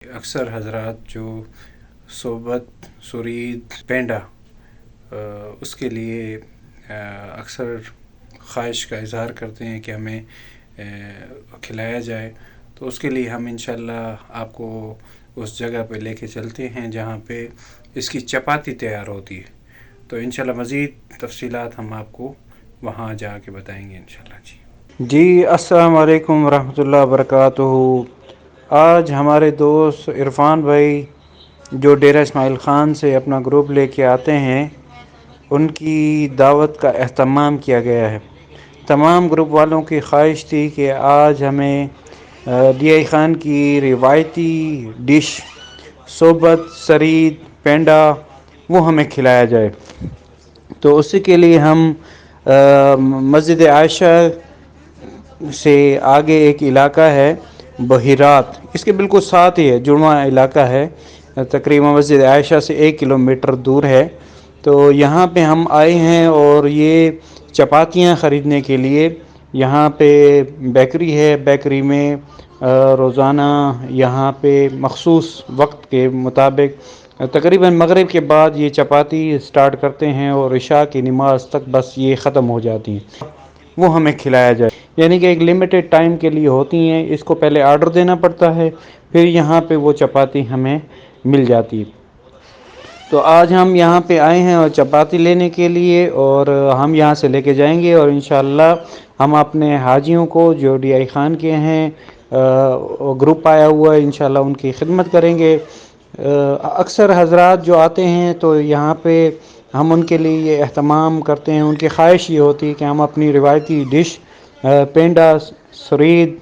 اکثر حضرات جو صحبت سرید پینڈا اس کے لیے اکثر خواہش کا اظہار کرتے ہیں کہ ہمیں کھلایا جائے، تو اس کے لیے ہم انشاءاللہ آپ کو اس جگہ پہ لے کے چلتے ہیں جہاں پہ اس کی چپاتی تیار ہوتی ہے. تو انشاءاللہ مزید تفصیلات ہم آپ کو وہاں جا کے بتائیں گے انشاءاللہ. جی السلام علیکم ورحمۃ اللہ وبرکاتہ. آج ہمارے دوست عرفان بھائی جو ڈیرہ اسماعیل خان سے اپنا گروپ لے کے آتے ہیں، ان کی دعوت کا اہتمام کیا گیا ہے. تمام گروپ والوں کی خواہش تھی کہ آج ہمیں ڈی خان کی روایتی ڈش صحبت سرید پینڈا وہ ہمیں کھلایا جائے. تو اسی کے لیے ہم مسجد عائشہ سے آگے ایک علاقہ ہے بحیرات، اس کے بالکل ساتھ ہی ہے، جڑواں علاقہ ہے، تقریباً مسجد عائشہ سے 1 کلومیٹر دور ہے. تو یہاں پہ ہم آئے ہیں اور یہ چپاتیاں خریدنے کے لیے. یہاں پہ بیکری ہے، بیکری میں روزانہ یہاں پہ مخصوص وقت کے مطابق تقریباً مغرب کے بعد یہ چپاتی سٹارٹ کرتے ہیں اور عشاء کی نماز تک بس یہ ختم ہو جاتی ہیں. وہ ہمیں کھلایا جائے، یعنی کہ ایک لمیٹڈ ٹائم کے لیے ہوتی ہیں. اس کو پہلے آرڈر دینا پڑتا ہے، پھر یہاں پہ وہ چپاتی ہمیں مل جاتی. تو آج ہم یہاں پہ آئے ہیں اور چپاتی لینے کے لیے، اور ہم یہاں سے لے کے جائیں گے، اور انشاءاللہ ہم اپنے حاجیوں کو جو ڈی آئی خان کے ہیں گروپ آیا ہوا ہے، انشاءاللہ ان کی خدمت کریں گے. اکثر حضرات جو آتے ہیں تو یہاں پہ ہم ان کے لیے یہ اہتمام کرتے ہیں. ان کی خواہش یہ ہوتی ہے کہ ہم اپنی روایتی ڈش پینڈا سرید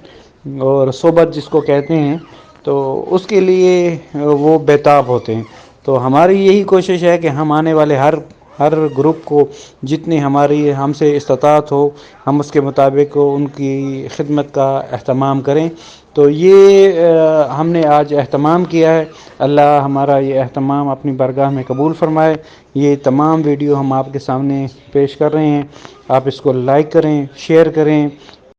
اور صحبت جس کو کہتے ہیں، تو اس کے لیے وہ بیتاب ہوتے ہیں. تو ہماری یہی کوشش ہے کہ ہم آنے والے ہر گروپ کو جتنی ہم سے استطاعت ہو ہم اس کے مطابق ان کی خدمت کا اہتمام کریں. تو یہ ہم نے آج اہتمام کیا ہے. اللہ ہمارا یہ اہتمام اپنی بارگاہ میں قبول فرمائے. یہ تمام ویڈیو ہم آپ کے سامنے پیش کر رہے ہیں. آپ اس کو لائک کریں، شیئر کریں